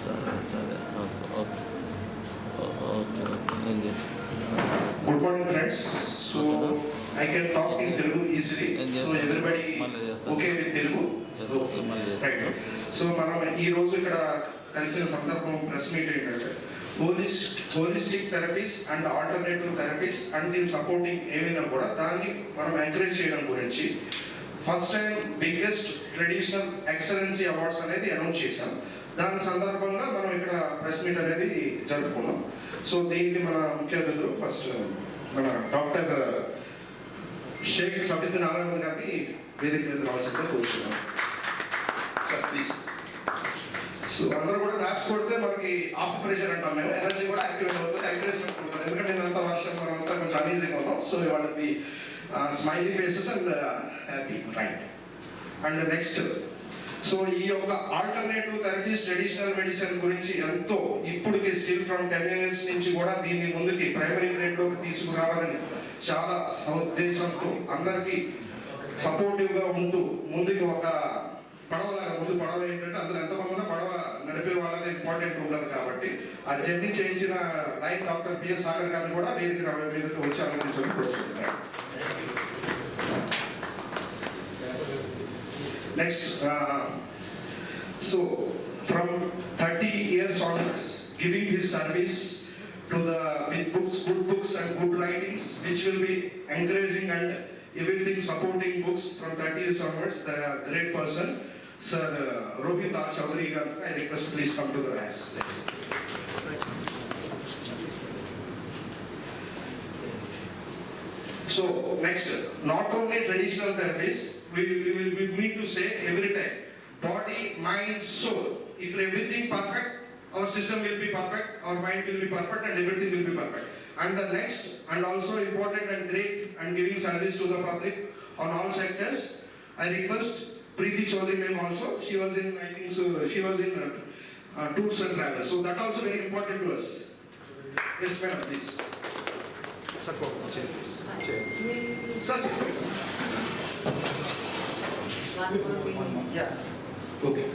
సరే సరే okay okay okay నేను చేస్తాను. Good morning, friends. So I can talk in Telugu easily. So everybody okay with Telugu? Right. So మనం ఈ రోజు ఇక్కడ కలిసిన సందర్భం ప్రెస్ మీట్ ఏంటంటే holistic therapies and alternative therapies and దీని సపోర్టింగ్ ఏమైనా కూడా దాన్ని మనం ఎంకరేజ్ చేయడం గురించి first time biggest traditional excellency awards అనేది అనౌన్స్ చేశాం. దాని సందర్భంగా మనం ఇక్కడ ప్రెస్ మీట్ అనేది జరుపుకున్నాం. సో దీనికి మన ముఖ్య అతిథులు ఫస్ట్ మన డాక్టర్ షేక్ సబిత్ నారాయణ గారిని వేదిక మీద రావాల్సిందిగా కోరుతున్నాం. Sir please. సో అందరూ కూడా ర్యాప్స్ కొడితే మనకి ఆఫ్ ప్రెషర్ అంటాం, మేము ఎనర్జీ కూడా యాక్టివేట్ అవుతుంది, ఎంకరేజ్మెంట్ ఉంటుంది. ఎందుకంటే నేనంతా వర్షం మనమంతా కొంచెం అన్ఈజీగా ఉన్నాం. సో వాళ్ళకి smiley faces and happy right. And next so ఈ యొక్క ఆల్టర్నేటివ్ థెరపీస్ ట్రెడిషనల్ మెడిసిన్ గురించి ఎంతో ఇప్పటికి స్టిల్ ఫ్రమ్ 10 years నుంచి కూడా దీన్ని ముందుకి ప్రైమరీ గ్రేడ్లోకి తీసుకురావాలని చాలా ఉద్దేశంతో అందరికీ సపోర్టివ్గా ఉంటూ ముందుకు ఒక పడవలాగా ముందు పడవ ఏంటంటే అందరూ ఎంతమంది ఉన్నా పడవ నడిపే వాళ్ళది ఇంపార్టెంట్ ఉండదు కాబట్టి ఆ జర్నీ చేయించిన లైన్ డాక్టర్ పిఎస్ సాగర్ గారిని కూడా వేదిక మీదకి వచ్చారని చెప్పి కోరుకుంటున్నాను. Next, so from 30 years onwards, giving his service to the with books, good books and good writings, which will be encouraging and everything supporting books from 30 years onwards. The great person, Sir Rohit R. Chaudhary, I request please come to the rise. So next, not only traditional therapies, we need to say every time, body, mind, soul. If everything perfect, our system will be perfect, our mind will be perfect, and everything will be perfect. And the next, and also important and great, and giving service to the public on all sectors, I request Preeti Chaudhary ma'am also. She was in, I think so, she was in tours and travels. So that also very important to us. Yes, madam, please. Support. Sir. Yeah. Okay.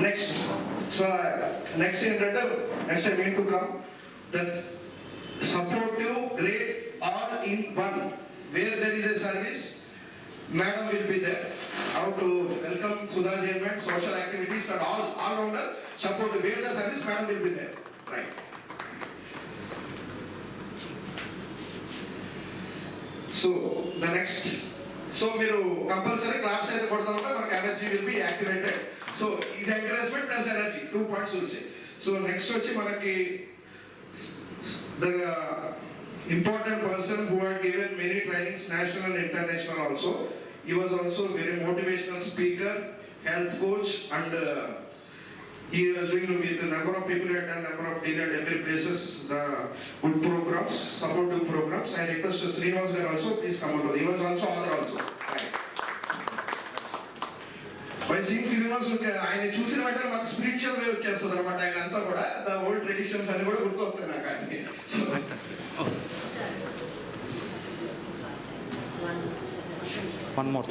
Next. So next I mean to come that supportive, great, all in one. Where there is a service, madam will be there. How to welcome Sudha Jainment, social activities, and all rounder support. Where the service, madam will be there. Right. So the next. So మీరు compulsory claps అయితే కొడతా ఉంటే మనకి energy will be activated. So ఇది encouragement plus energy 2 points చూసి. So next వచ్చి మనకి the important person who had given many trainings, national and international also. He was also very motivational speaker, health coach, and he was doing with a number of people at a number of different every places the good programs, supportive programs. I request Srinivas Garu also please come out. He was also other also. By seeing Srinivas, ఆయన చూసిన వెంటనే మాకు spiritual వే వచ్చేస్తుంది అనమాట. ఆయన అంతా కూడా the old traditions అన్ని కూడా గుర్తొస్తాయి నాకు ఆయనకి. One more.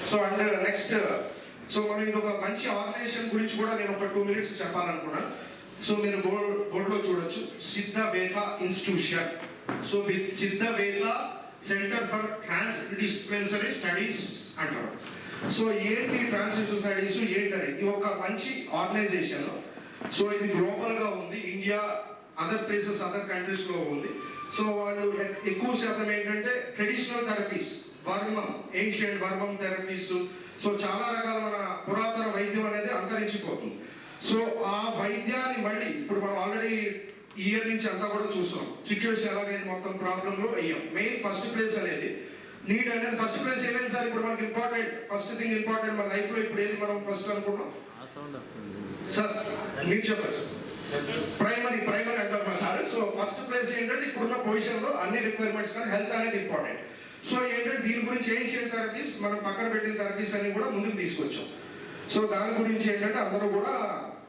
So and next, so మనం ఇది ఒక మంచి ఆర్గనైజేషన్ గురించి కూడా నేను ఒక 2 minutes చెప్పాలనుకున్నాను. సో మీరు బోర్డులో చూడొచ్చు సిద్ధ వేద institution. So with Siddha Veda centre for transdisciplinary studies అంటారు. సో ఏంటి ట్రాన్స్జెండర్ స్టడీస్ ఏంటని ఇది ఒక మంచి ఆర్గనైజేషన్. సో ఇది గ్లోబల్గా ఉంది, ఇండియా అదర్ ప్లేసెస్ అదర్ కంట్రీస్లో ఉంది. సో వాళ్ళు ఎక్కువ శాతం ఏంటంటే traditional therapies, varmam, ancient varmam therapies, so చాలా రకాల మన పురాతన వైద్యం అనేది అంతరించిపోతుంది. సో ఆ వైద్యాన్ని మళ్ళీ ఇప్పుడు మనం ఆల్రెడీ ఇయర్ నుంచి అంతా కూడా చూస్తున్నాం సిచ్యువేషన్ ఎలాగైతే మొత్తం ప్రాబ్లంలో అయ్యాం. మెయిన్ ఫస్ట్ ప్లేస్ అనేది నీడ్ అనేది ఫస్ట్ ప్లేస్ ఏమైంది సార్ ఇప్పుడు మనకి ఇంపార్టెంట్ ఫస్ట్ థింగ్ ఇంపార్టెంట్ మన లైఫ్లో ఇప్పుడు ఏది మనం ఫస్ట్ అనుకున్నాం సార్ మీరు చెప్పండి. ప్రైమరీ అంటారు మా సార్. సో ఫస్ట్ ప్లేస్ ఏంటంటే ఇప్పుడున్న పొజిషన్లో అన్ని రిక్వైర్మెంట్స్ కానీ హెల్త్ అనేది ఇంపార్టెంట్. సో ఏంటంటే దీని గురించి ఏన్షియంట్ థెరపీస్ మనం పక్కన పెట్టిన థెరపీస్ అన్ని కూడా ముందుకు తీసుకొచ్చాం. సో దాని గురించి ఏంటంటే అందరూ కూడా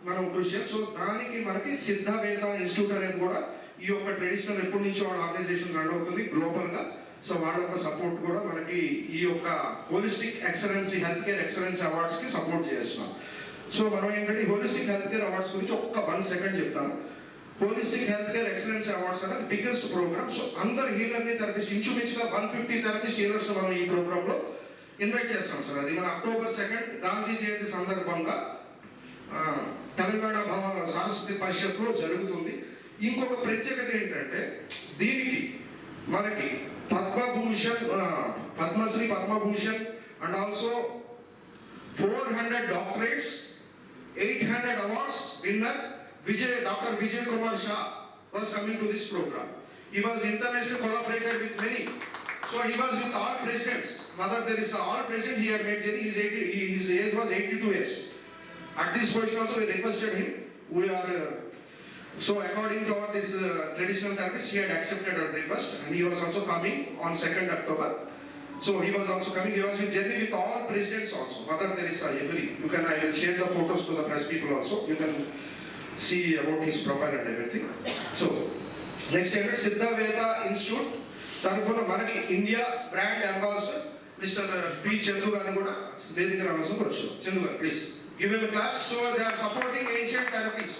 మనం కృషి చేయాలి. సో దానికి మనకి సిద్ధవేద ఇన్స్టిట్యూట్ అనేది కూడా ఈ యొక్క ట్రెడిషనల్ ఎప్పటి నుంచో వాళ్ళ ఆర్గనైజేషన్ రన్ అవుతుంది గ్లోబల్గా. సో వాళ్ళ యొక్క సపోర్ట్ కూడా మనకి ఈ యొక్క holistic excellency health care excellency అవార్డ్స్కి సపోర్ట్ చేస్తున్నాం. సో మనం ఏంటంటే హోలిస్టిక్ హెల్త్ కేర్ అవార్డ్స్ గురించి ఒక్క 1 సెకండ్ చెప్తాను. Holistic health care excellency awards అనేది బిగ్గెస్ట్ ప్రోగ్రామ్. సో అందరు హీలర్ని థెరపిస్ట్ ఇంచుమించుగా 150 థెరపిస్ట్ హీలర్స్ మనం ఈ ప్రోగ్రాంలో ఇన్వైట్ చేస్తాం సార్. అది మన అక్టోబర్ 2 గాంధీ జయంతి సందర్భంగా తెలంగాణ భవన్ సరస్వతి పరిషత్లో జరుగుతుంది. ఇంకొక ప్రత్యేకత ఏంటంటే దీనికి మనకి Padma Bhushan, Padma Shri, Padma Bhushan and also 400 doctorates, 800 awards winner Dr. Vijay Kumar Shah was coming to this program. He was internationally collaborated with many. So he was with all presidents. Mother Teresa, all presidents he had made journey. His age was 82 years. At this position also we requested him. We are so according to our this traditional therapist, he had accepted our request and he was also coming on 2nd October. So he was also coming. He was in journey with all presidents also. Mother Teresa, every. I will share the photos to the press people also. You can see about his profile and everything. So next year Siddhaveda institute తరఫున మనకి India brand ambassador mister P Chandu గారిని కూడా వేదిక రావాల్సిన వచ్చు. Chandu garu please give him claps. So they are supporting ancient therapies.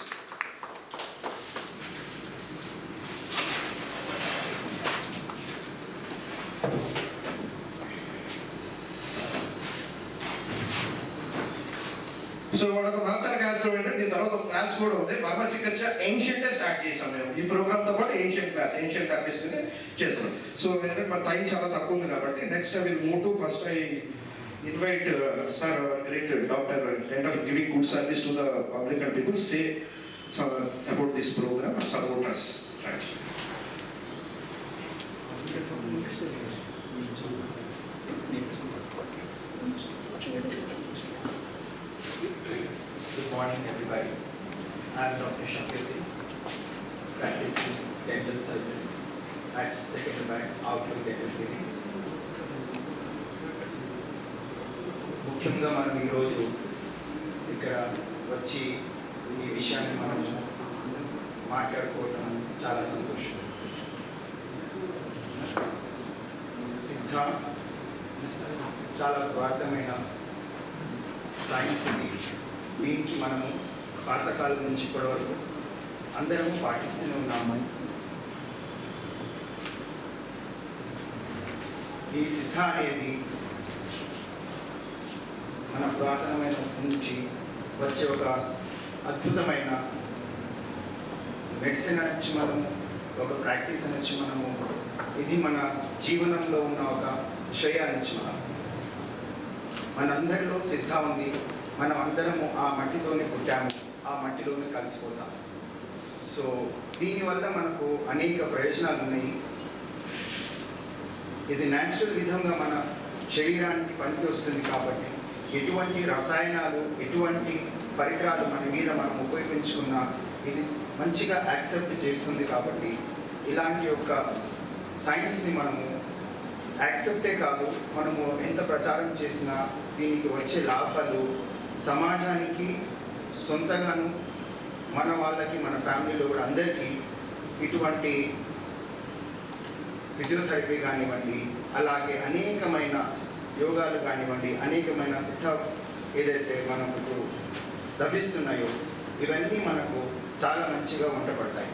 So వాళ్ళకి మాత్రం కార్యక్రమం ఏంటంటే దీని తర్వాత ఒక క్లాస్ కూడా ఉంది. వర్మ చికిత్స ఏన్షియంటే స్టార్ట్ చేసాం మేము ఈ ప్రోగ్రామ్తో పాటు ఏన్షియంట్ క్లాస్, ఏన్షియంట్ థెరపీస్ మీద చేస్తాం. సో ఏంటంటే మన టైం చాలా తక్కువ ఉంది కాబట్టి next I will move to first I invite sir great doctor kind of giving good service to the public and people say about this programme and support us. Thanks. Good morning, everybody. I am Dr. Shakirti, practicing dental surgeon at Second Bank Outlook Dental Clinic. ముఖ్యంగా మనం ఈరోజు ఇక్కడ వచ్చి ఈ విషయాన్ని మనం మాట్లాడుకోవడం చాలా సంతోషం. సిద్ధ చాలా పురాతనమైన సైన్స్ ఇది. దీనికి మనము పాతకాలం నుంచి ఇప్పటి వరకు అందరము పాటిస్తూనే ఉన్నాము. ఈ సిద్ధ అనేది మన పురాతనమైన నుంచి వచ్చే ఒక అద్భుతమైన మెడిసిన్ అనొచ్చు, మనము ఒక ప్రాక్టీస్ అనొచ్చు, మనము ఇది మన జీవనంలో ఉన్న ఒక శ్రేయ అనొచ్చు. మనందరిలో సిద్ధ ఉంది. మనం అందరము ఆ మట్టిలోనే పుట్టాము, ఆ మట్టిలోనే కలిసిపోతాము. సో దీనివల్ల మనకు అనేక ప్రయోజనాలు ఉన్నాయి. ఇది న్యాచురల్ విధంగా మన శరీరానికి పనికి వస్తుంది కాబట్టి ఎటువంటి రసాయనాలు, ఎటువంటి పరికరాలు మన మీద మనం ఉపయోగించుకున్నా ఇది మంచిగా యాక్సెప్ట్ చేస్తుంది. కాబట్టి ఇలాంటి యొక్క సైన్స్ని మనము యాక్సెప్టే కాదు, మనము ఎంత ప్రచారం చేసినా దీనికి వచ్చే లాభాలు సమాజానికి, సొంతగాను మన వాళ్ళకి, మన ఫ్యామిలీలో కూడా అందరికీ ఇటువంటి ఫిజియోథెరపీ కానివ్వండి, అలాగే అనేకమైన యోగాలు కానివ్వండి, అనేకమైన సిద్ధ ఏదైతే మనకు లభిస్తున్నాయో ఇవన్నీ మనకు చాలా మంచిగా వంటపడతాయి.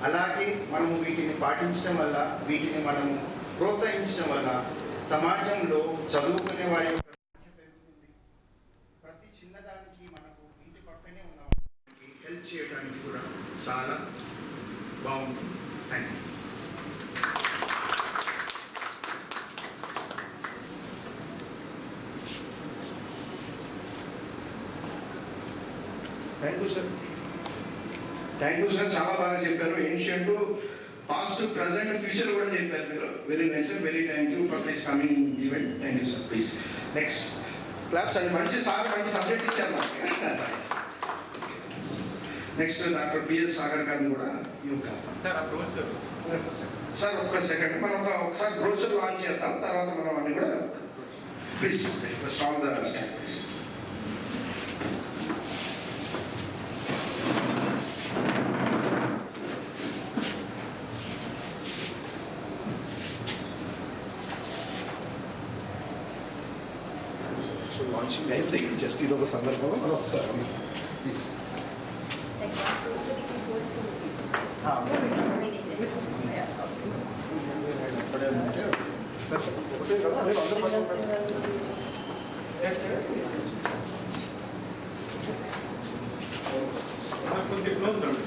అలాగే మనము వీటిని పాటించడం వల్ల, వీటిని మనము ప్రోత్సహించడం వల్ల సమాజంలో చదువుకునే వారి యొక్క సంఖ్య పెరుగుతుంది. ప్రతి చిన్నదానికి మనకు ఇంటి పక్కనే ఉన్న వాళ్ళకి హెల్ప్ చేయడానికి కూడా చాలా బాగుంటుంది. Thank you. Thank you sir, చాలా బాగా చెప్పారు. ఏన్షియంట్, పాస్ట్, ప్రజెంట్, ఫ్యూచర్ కూడా చెప్పారు మీరు. Very nice sir, very thank you for this coming event. Thank you sir. Please next claps. అది మంచి సార్, మంచి సబ్జెక్ట్ ఇచ్చారు మనకి. నెక్స్ట్ డాక్టర్ పిఎస్ సాగర్ గారిని కూడా సార్ ఒక్క సెకండ్ మనం ఒకసారి బ్రోచర్ లాంచ్ చేద్దాం, తర్వాత మనం అన్ని కూడా please all the stand. So launching అయితే జస్ట్ ఇది ఒక సందర్భంలో మనం ఒకసారి ప్లీజ్ ఇక్కడే ఉంటే ఒకటే కదా మీరు అందరూ కొంచెం క్లోజ్ రండి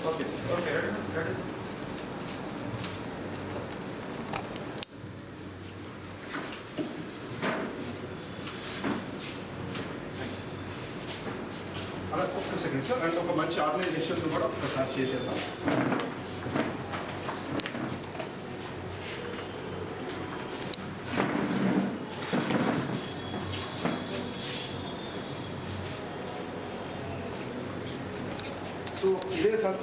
ఓకే ఓకే రెడీ అలా ఒక్క సెకండ్ సార్ అండ్ ఒక మంచి ఆర్గనైజేషన్ కూడా ఒకసారి చేసేద్దాం. సో ఇదే సార్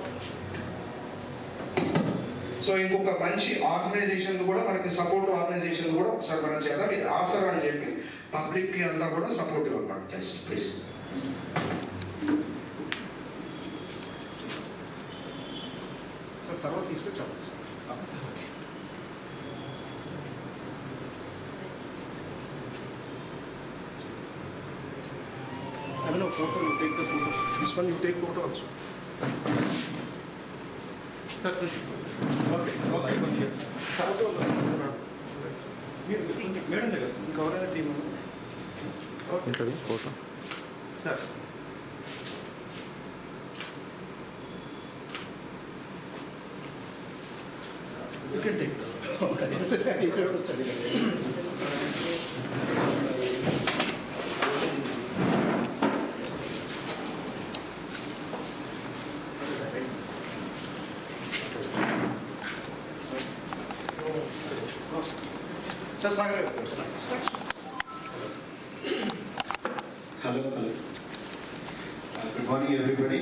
సో ఇంకొక మంచి ఆర్గనైజేషన్ కూడా మనకి సపోర్ట్ ఆర్గనైజేషన్ కూడా ఒకసారి మనం చేద్దాం. ఇది ఆసరా అని చెప్పి పబ్లిక్కి అంతా కూడా సపోర్ట్ ఇవ్వమాట జస్ట్ ప్లీజ్. సార్ తర్వాత తీసుకొచ్చాము sir. I mean, a photo, you take the photo. This one, you take photo also. Sir okay అయిపోయింది మేడం దగ్గర ఇంకెవరైనా తీయమని ఉంటుంది photo. Sir You can take. Okay. You have to study that. Sir, Sagar, start. Hello good morning everybody.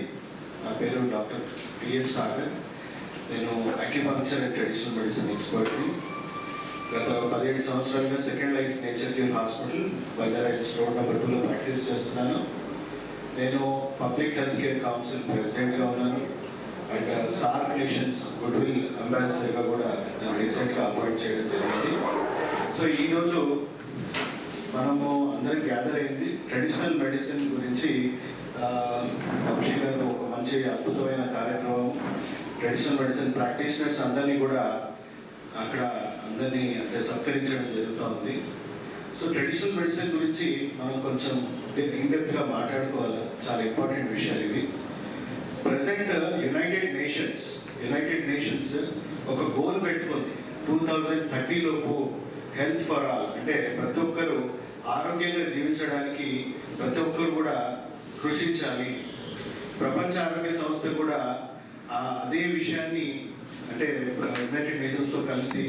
నా పేరు doctor PS Sagar. నేను acupuncture and traditional medicine ఎక్స్పర్ట్ని. గత 17 సంవత్సరాలుగా second life nature cure hospital Banjara Hills road number 2లో practice చేస్తున్నాను. నేను public health care council ప్రెసిడెంట్గా ఉన్నాను and sir collections good will అంబాసిడర్గా కూడా నేను రీసెంట్గా అపాయింట్ చేయడం జరిగింది. సో ఈరోజు మనము అందరం గ్యాదర్ అయింది ట్రెడిషనల్ మెడిసిన్ గురించి ముఖ్యంగా ఒక మంచి అద్భుతమైన కార్యక్రమం. ట్రెడిషనల్ మెడిసిన్ ప్రాక్టీషనర్స్ అందరినీ కూడా అక్కడ అందరినీ అంటే సత్కరించడం జరుగుతూ ఉంది. సో ట్రెడిషనల్ మెడిసిన్ గురించి మనం కొంచెం ఇన్డెప్త్గా మాట్లాడుకోవాలి. చాలా ఇంపార్టెంట్ విషయాలు ఇవి. ప్రజెంట్ యునైటెడ్ నేషన్స్ ఒక గోల్ పెట్టుకుంది 2030 లోపు హెల్త్ ఫర్ ఆల్, అంటే ప్రతి ఒక్కరు ఆరోగ్యంగా జీవించడానికి ప్రతి ఒక్కరు కూడా కృషించాలి. ప్రపంచ ఆరోగ్య సంస్థ కూడా అదే విషయాన్ని అంటే యునైటెడ్ నేషన్స్తో కలిసి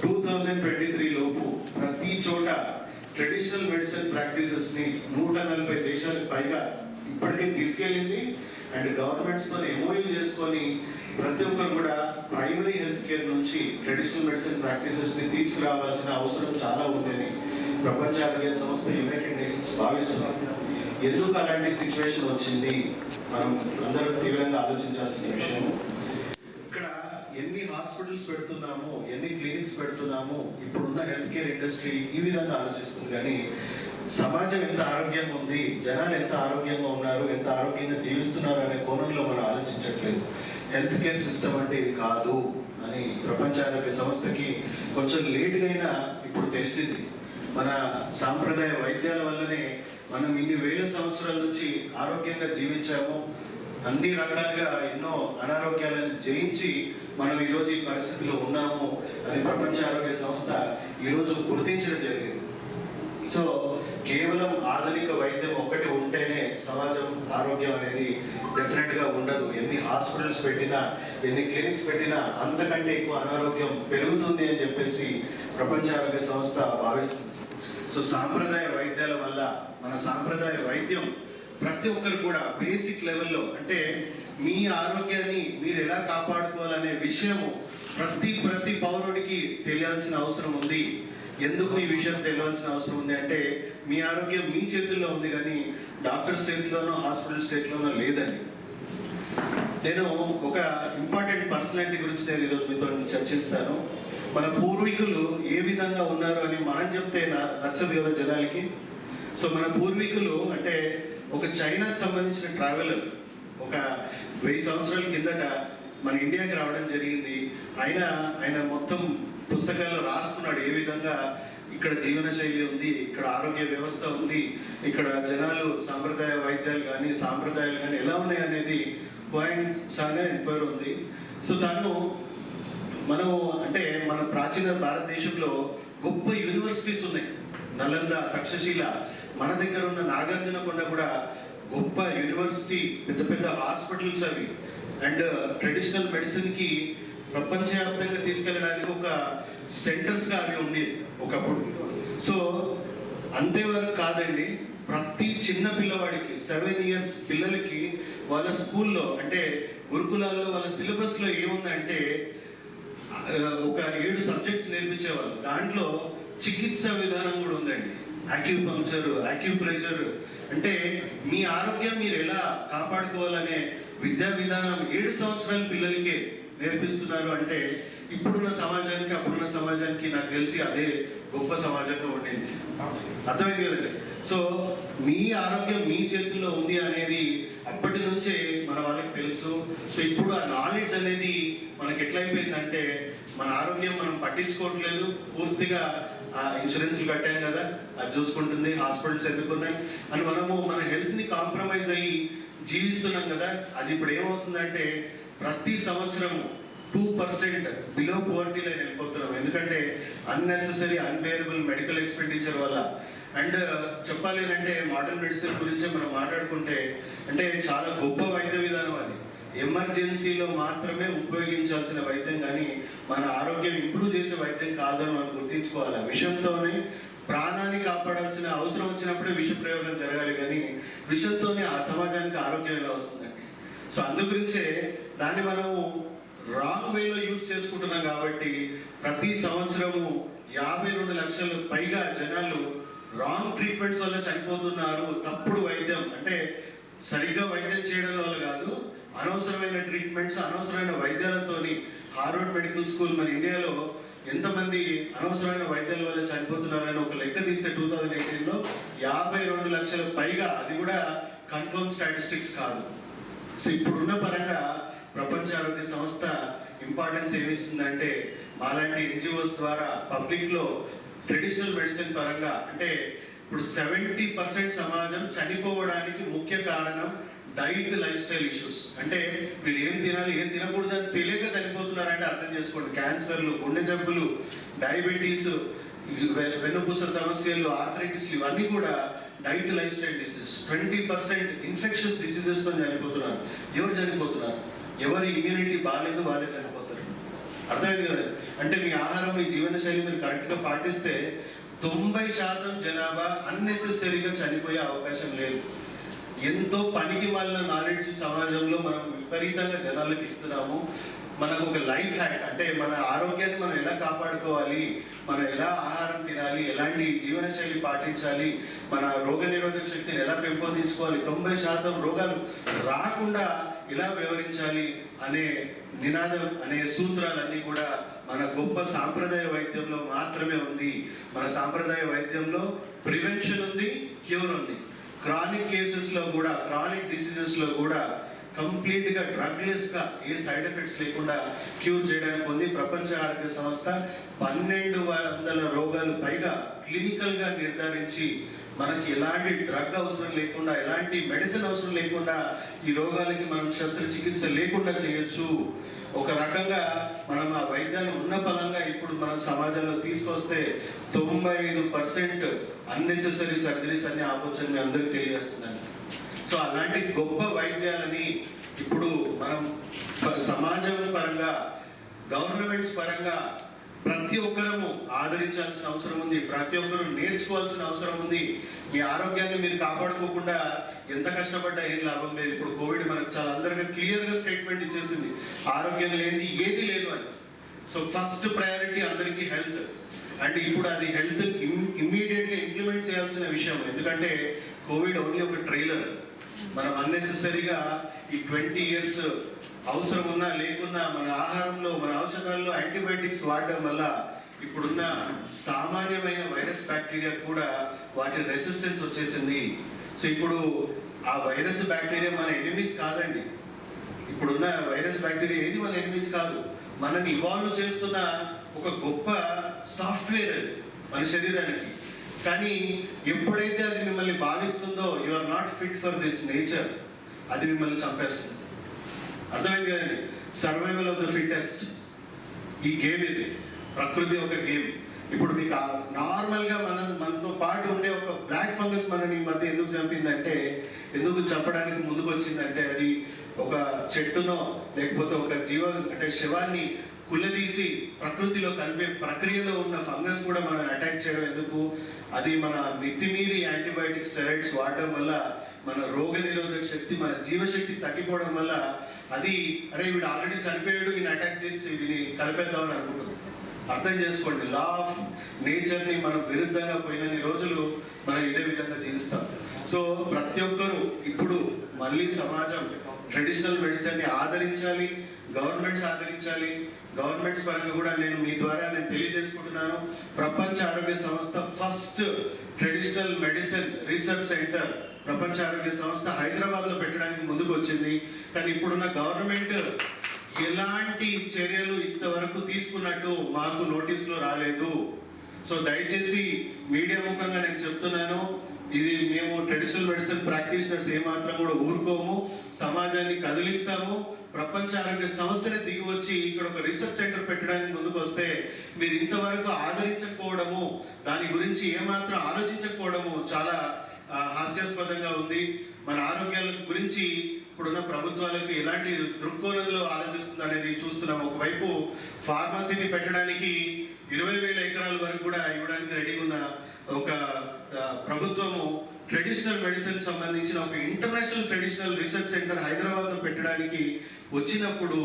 2023 లోపు ప్రతి చోట ట్రెడిషనల్ మెడిసిన్ ప్రాక్టీసెస్ని 140 దేశాలకు పైగా ఇప్పటికే తీసుకెళ్ళింది. అండ్ గవర్నమెంట్స్తో ఎంఓయూ చేసుకొని ప్రతి ఒక్కరు కూడా ప్రైమరీ హెల్త్ కేర్ నుంచి ట్రెడిషనల్ మెడిసిన్ ప్రాక్టీసెస్ని తీసుకురావాల్సిన అవసరం చాలా ఉందని ప్రపంచ ఆరోగ్య సంస్థ యునైటెడ్ నేషన్స్ భావిస్తున్నారు. ఎందుకు అలాంటి సిచ్యువేషన్ వచ్చింది మనం అందరూ తీవ్రంగా ఆలోచించాల్సిన విషయము. ఇక్కడ ఎన్ని హాస్పిటల్స్ పెడుతున్నాము, ఎన్ని క్లినిక్స్ పెడుతున్నాము, ఇప్పుడున్న హెల్త్ కేర్ ఇండస్ట్రీ ఈ విధంగా ఆలోచిస్తుంది. కానీ సమాజం ఎంత ఆరోగ్యంగా ఉంది, జనాలు ఎంత ఆరోగ్యంగా ఉన్నారు, ఎంత ఆరోగ్యంగా జీవిస్తున్నారు అనే కోణంలో మనం ఆలోచించట్లేదు. హెల్త్ కేర్ సిస్టమ్ అంటే ఇది కాదు అని ప్రపంచ ఆరోగ్య సంస్థకి కొంచెం లేట్గా అయినా ఇప్పుడు తెలిసింది. మన సాంప్రదాయ వైద్యాల వల్లనే మనం ఇన్ని వేల సంవత్సరాల నుంచి ఆరోగ్యంగా జీవించాము. అన్ని రకాలుగా ఎన్నో అనారోగ్యాలను జయించి మనం ఈరోజు ఈ పరిస్థితిలో ఉన్నాము అని ప్రపంచ ఆరోగ్య సంస్థ ఈరోజు గుర్తించడం జరిగింది. సో కేవలం ఆధునిక వైద్యం ఒక్కటి ఉంటేనే సమాజం ఆరోగ్యం అనేది డెఫినెట్గా ఉండదు. ఎన్ని హాస్పిటల్స్ పెట్టినా, ఎన్ని క్లినిక్స్ పెట్టినా అంతకంటే ఎక్కువ అనారోగ్యం పెరుగుతుంది అని చెప్పేసి ప్రపంచ ఆరోగ్య సంస్థ భావిస్తుంది. సో సాంప్రదాయ వైద్యాల వల్ల మన సాంప్రదాయ వైద్యం ప్రతి ఒక్కరు కూడా బేసిక్ లెవెల్లో అంటే మీ ఆరోగ్యాన్ని మీరు ఎలా కాపాడుకోవాలనే విషయము ప్రతి పౌరుడికి తెలియాల్సిన అవసరం ఉంది. ఎందుకు ఈ విషయం తెలియాల్సిన అవసరం ఉంది అంటే మీ ఆరోగ్యం మీ చేతుల్లో ఉంది కానీ డాక్టర్స్ చేతిలోనో హాస్పిటల్స్ చేతిలోనో లేదండి. నేను ఒక ఇంపార్టెంట్ పర్సనాలిటీ గురించి నేను ఈరోజు మీతో చర్చిస్తాను. మన పూర్వీకులు ఏ విధంగా ఉన్నారు అని మనం చెప్తే నచ్చదు కదా జనాలకి. సో మన పూర్వీకులు అంటే ఒక చైనాకి సంబంధించిన ట్రావెలర్ ఒక 1000 సంవత్సరాల కిందట మన ఇండియాకి రావడం జరిగింది. ఆయన మొత్తం పుస్తకాల్లో రాసుకున్నాడు ఏ విధంగా ఇక్కడ జీవన శైలి ఉంది, ఇక్కడ ఆరోగ్య వ్యవస్థ ఉంది, ఇక్కడ జనాలు సాంప్రదాయ వైద్యాలు కానీ సాంప్రదాయాలు కానీ ఎలా ఉన్నాయి అనేది పాయింట్ సాగా ఎంక్వైరీ ఉంది. సో మనం అంటే మన ప్రాచీన భారతదేశంలో గొప్ప యూనివర్సిటీస్ ఉన్నాయి. నలంద, తక్షశిల, మన దగ్గర ఉన్న నాగార్జునకొండ కూడా గొప్ప యూనివర్సిటీ, పెద్ద పెద్ద హాస్పిటల్స్ అవి. అండ్ ట్రెడిషనల్ మెడిసిన్కి ప్రపంచవ్యాప్తంగా తీసుకెళ్ళడానికి ఒక సెంటర్స్గా అవి ఉండేవి ఒకప్పుడు. సో అంతేవరకు కాదండి, ప్రతి చిన్న పిల్లవాడికి 7 years పిల్లలకి వాళ్ళ స్కూల్లో అంటే గురుకులాల్లో వాళ్ళ సిలబస్లో ఏముందంటే ఒక 7 సబ్జెక్ట్స్ నేర్పించేవాళ్ళు. దాంట్లో చికిత్స విధానం కూడా ఉందండి. యాక్యూపంక్చర్, యాక్యూప్రెషర్, అంటే మీ ఆరోగ్యం మీరు ఎలా కాపాడుకోవాలనే విద్యా విధానం 7 సంవత్సరాల పిల్లలకే నేర్పిస్తున్నారు. అంటే ఇప్పుడున్న సమాజానికి అప్పుడున్న సమాజానికి నాకు తెలిసి అదే గొప్ప సమాజంగా ఉండేది. అర్థమైంది కదండి. సో మీ ఆరోగ్యం మీ చేతుల్లో ఉంది అనేది అప్పటి నుంచే మన వాళ్ళకి తెలుసు. సో ఇప్పుడు ఆ నాలెడ్జ్ అనేది మనకి ఎట్లయిపోయిందంటే మన ఆరోగ్యం మనం పట్టించుకోవట్లేదు. పూర్తిగా ఆ ఇన్సూరెన్స్లు కట్టాం కదా, అది చూసుకుంటుంది, హాస్పిటల్స్ ఎందుకున్నాయి అని మనము మన హెల్త్ని కాంప్రమైజ్ అయ్యి జీవిస్తున్నాం కదా. అది ఇప్పుడు ఏమవుతుందంటే ప్రతి సంవత్సరము 2% బిలో పోవర్టీ లైన్ వెళ్ళిపోతున్నాం. ఎందుకంటే అన్నెసెసరీ అన్బేరబుల్ మెడికల్ ఎక్స్పెండిచర్ వల్ల. అండ్ చెప్పాలి అంటే మోడర్న్ మెడిసిన్ గురించి మనం మాట్లాడుకుంటే అంటే చాలా గొప్ప వైద్య విధానం అది. ఎమర్జెన్సీలో మాత్రమే ఉపయోగించాల్సిన వైద్యం, కానీ మన ఆరోగ్యం ఇంప్రూవ్ చేసే వైద్యం కాదని మనం గుర్తించుకోవాలి. ఆ విషయంతోనే ప్రాణాన్ని కాపాడాల్సిన అవసరం వచ్చినప్పుడే విష ప్రయోగం జరగాలి, కానీ విషంతోనే ఆ సమాజానికి ఆరోగ్యం ఎలా వస్తుందండి. సో అందు గురించే దాన్ని మనము రాంగ్ వేలో యూజ్ చేసుకుంటున్నాం. కాబట్టి ప్రతి సంవత్సరము 52 లక్షల పైగా జనాలు రాంగ్ ట్రీట్మెంట్స్ వల్ల చనిపోతున్నారు. తప్పుడు వైద్యం అంటే సరిగ్గా వైద్యం చేయడం వల్ల కాదు, అనవసరమైన ట్రీట్మెంట్స్, అనవసరమైన వైద్యాలతోని. హార్వర్డ్ మెడికల్ స్కూల్ మన ఇండియాలో ఎంతమంది అనవసరమైన వైద్యాల వల్ల చనిపోతున్నారని ఒక లెక్క తీస్తే 2018లో 52 లక్షల పైగా. అది కూడా కన్ఫర్మ్ స్టాటిస్టిక్స్ కాదు. సో ఇప్పుడున్న పరంగా ప్రపంచ ఆరోగ్య సంస్థ ఇంపార్టెన్స్ ఏమిస్తుందంటే మాలాంటి ఎన్జిఓస్ ద్వారా పబ్లిక్లో ట్రెడిషనల్ మెడిసిన్ పరంగా అంటే ఇప్పుడు 70% సమాజం చనిపోవడానికి ముఖ్య కారణం డైట్, లైఫ్ స్టైల్ ఇష్యూస్. అంటే మీరు ఏం తినాలి ఏం తినకూడదు అని తెలియక చనిపోతున్నారంటే అర్థం చేసుకోండి. క్యాన్సర్లు, గుండె జబ్బులు, డయాబెటీస్, వెన్నుపూస సమస్యలు, ఆర్థరైటిస్లు, ఇవన్నీ కూడా diet, life style diseases. 20% infections డిసీజెస్తో చనిపోతున్నారు. ఎవరు చనిపోతున్నారు? ఎవరి ఇమ్యూనిటీ బాగాలేదు వాళ్ళే చనిపోతారు. అర్థమైంది కదా. అంటే మీ ఆహారం, మీ జీవన శైలి మీరు కరెక్ట్గా పాటిస్తే 90% జనాభా అన్నెసెసరీగా చనిపోయే అవకాశం లేదు. ఎంతో పనికి మాలిన నాలెడ్జ్ సమాజంలో మనం విపరీతంగా జనాలకు ఇస్తున్నాము. మనకు ఒక లైఫ్ హ్యాక్ అంటే మన ఆరోగ్యాన్ని మనం ఎలా కాపాడుకోవాలి, మనం ఎలా ఆహారం తినాలి, ఎలాంటి జీవన శైలి పాటించాలి, మన రోగ నిరోధక శక్తిని ఎలా పెంపొందించుకోవాలి, 90% రోగాలు రాకుండా ఎలా వివరించాలి అనే నినాదం, అనే సూత్రాలన్నీ కూడా మన గొప్ప సాంప్రదాయ వైద్యంలో మాత్రమే ఉంది. మన సాంప్రదాయ వైద్యంలో ప్రివెన్షన్ ఉంది, క్యూర్ ఉంది. క్రానిక్ కేసెస్లో కూడా, క్రానిక్ డిసీజెస్లో కూడా కంప్లీట్గా డ్రగ్లెస్గా ఏ సైడ్ ఎఫెక్ట్స్ లేకుండా క్యూర్ చేయడానికి ఉంది. ప్రపంచ ఆరోగ్య సంస్థ 1200 రోగాలు పైగా క్లినికల్గా నిర్ధారించి మనకి ఎలాంటి డ్రగ్ అవసరం లేకుండా, ఎలాంటి మెడిసిన్ అవసరం లేకుండా ఈ రోగాలకి మనం శస్త్రచికిత్స లేకుండా చేయొచ్చు. ఒక రకంగా మనం ఆ వైద్యాన్ని ఉన్న పరంగా ఇప్పుడు మనం సమాజంలో తీసుకొస్తే 95% అన్నెసెసరీ సర్జరీస్ అన్ని ఆపొచ్చని మీ అందరికీ తెలియజేస్తున్నాను. సో అలాంటి గొప్ప వైద్యాలని ఇప్పుడు మనం సమాజం పరంగా, గవర్నమెంట్స్ పరంగా ప్రతి ఒక్కరము ఆదరించాల్సిన అవసరం ఉంది. ప్రతి ఒక్కరు నేర్చుకోవాల్సిన అవసరం ఉంది. మీ ఆరోగ్యాన్ని మీరు కాపాడుకోకుండా ఎంత కష్టపడ్డా ఏం లాభం లేదు. ఇప్పుడు కోవిడ్ మనకు చాలా అందరికీ క్లియర్గా స్టేట్మెంట్ ఇచ్చేసింది, ఆరోగ్యం లేనిది ఏది లేదు అని. సో ఫస్ట్ ప్రయారిటీ అందరికీ హెల్త్. అంటే ఇప్పుడు అది హెల్త్ ఇమ్మీడియట్గా ఇంప్లిమెంట్ చేయాల్సిన విషయం. ఎందుకంటే కోవిడ్ ఓన్లీ ఒక ట్రైలర్. మనం అన్నెసెసరీగా ఈ 20 years అవసరం ఉన్నా లేకున్నా మన ఆహారంలో మన ఔషధాల్లో యాంటీబయాటిక్స్ వాడడం వల్ల ఇప్పుడున్న సామాన్యమైన వైరస్ బ్యాక్టీరియా కూడా వాటి రెసిస్టెన్స్ వచ్చేసింది. సో ఇప్పుడు ఆ వైరస్ బ్యాక్టీరియా మన ఎనిమీస్ కాదండి. ఇప్పుడున్న వైరస్ బ్యాక్టీరియా ఏది మన ఎనిమీస్ కాదు, మనని ఇవాల్వ్ చేస్తున్న ఒక గొప్ప సాఫ్ట్వేర్ అది మన శరీరానికి. కానీ ఎప్పుడైతే అది మిమ్మల్ని భావిస్తుందో you are not fit for this nature, అది మిమ్మల్ని చంపేస్తుంది. అర్థమైంది కదండి? సర్వైవల్ ఆఫ్ ద ఫిట్టెస్ట్ ఈ గేమ్ ఇది, ప్రకృతి ఒక గేమ్. ఇప్పుడు మీకు నార్మల్గా మనతో పాటు ఉండే ఒక బ్లాక్ ఫంగస్ మనని ఈ మధ్య ఎందుకు చంపిందంటే, ఎందుకు చంపడానికి ముందుకు వచ్చిందంటే, అది ఒక చెట్టునో లేకపోతే ఒక అంటే శవాన్ని కుల్లదీసి ప్రకృతిలో కలిపే ప్రక్రియలో ఉన్న ఫంగస్ కూడా మనం అటాక్ చేయడం ఎందుకు? అది మన మితిమీరి యాంటీబయాటిక్ స్టెరాయిడ్స్ వాడటం వల్ల మన రోగ నిరోధక శక్తి, మన జీవశక్తి తగ్గిపోవడం వల్ల అది అరే వీడు ఆల్రెడీ చనిపోయాడు, వీడిని అటాక్ చేసి వీడిని కలిపేద్దామని అనుకుంటుంది. అర్థం చేసుకోండి, లా ఆఫ్ నేచర్ని మనం విరుద్ధంగా పోయినన్ని రోజులు మనం ఇదే విధంగా జీవిస్తాం. సో ప్రతి ఒక్కరూ ఇప్పుడు మళ్ళీ సమాజం ట్రెడిషనల్ మెడిసిన్ని ఆదరించాలి, గవర్నమెంట్స్ ఆదరించాలి. గవర్నమెంట్స్ పరంగా కూడా నేను మీ ద్వారా తెలియజేసుకుంటున్నాను, ప్రపంచ ఆరోగ్య సంస్థ first traditional medicine research centre ప్రపంచ ఆరోగ్య సంస్థ హైదరాబాద్లో పెట్టడానికి ముందుకు వచ్చింది. కానీ ఇప్పుడున్న గవర్నమెంట్ ఎలాంటి చర్యలు ఇంతవరకు తీసుకున్నట్టు మాకు నోటీసులో రాలేదు. సో దయచేసి మీడియా ముఖంగా నేను చెప్తున్నాను, ఇది మేము ట్రెడిషనల్ మెడిసిన్ ప్రాక్టీషనర్స్ ఏమాత్రం కూడా ఊరుకోము, సమాజాన్ని కదిలిస్తాము. ప్రపంచ ఆరోగ్య సంస్థనే దిగి వచ్చి ఇక్కడ ఒక రీసెర్చ్ సెంటర్ పెట్టడానికి ముందుకు వస్తే మీరు ఇంతవరకు ఆదరించకపోవడము, దాని గురించి ఏమాత్రం ఆలోచించకపోవడము చాలా హాస్యాస్పదంగా ఉంది. మన ఆరోగ్యాల గురించి ఇప్పుడున్న ప్రభుత్వాలకు ఎలాంటి దృక్కోణంలో ఆలోచిస్తుంది అనేది చూస్తున్నాం. ఒకవైపు ఫార్మసీని పెట్టడానికి 20,000 ఎకరాల వరకు కూడా ఇవ్వడానికి రెడీ ఉన్న ఒక ప్రభుత్వము ట్రెడిషనల్ మెడిసిన్ సంబంధించిన ఒక ఇంటర్నేషనల్ ట్రెడిషనల్ రీసెర్చ్ సెంటర్ హైదరాబాద్లో పెట్టడానికి వచ్చినప్పుడు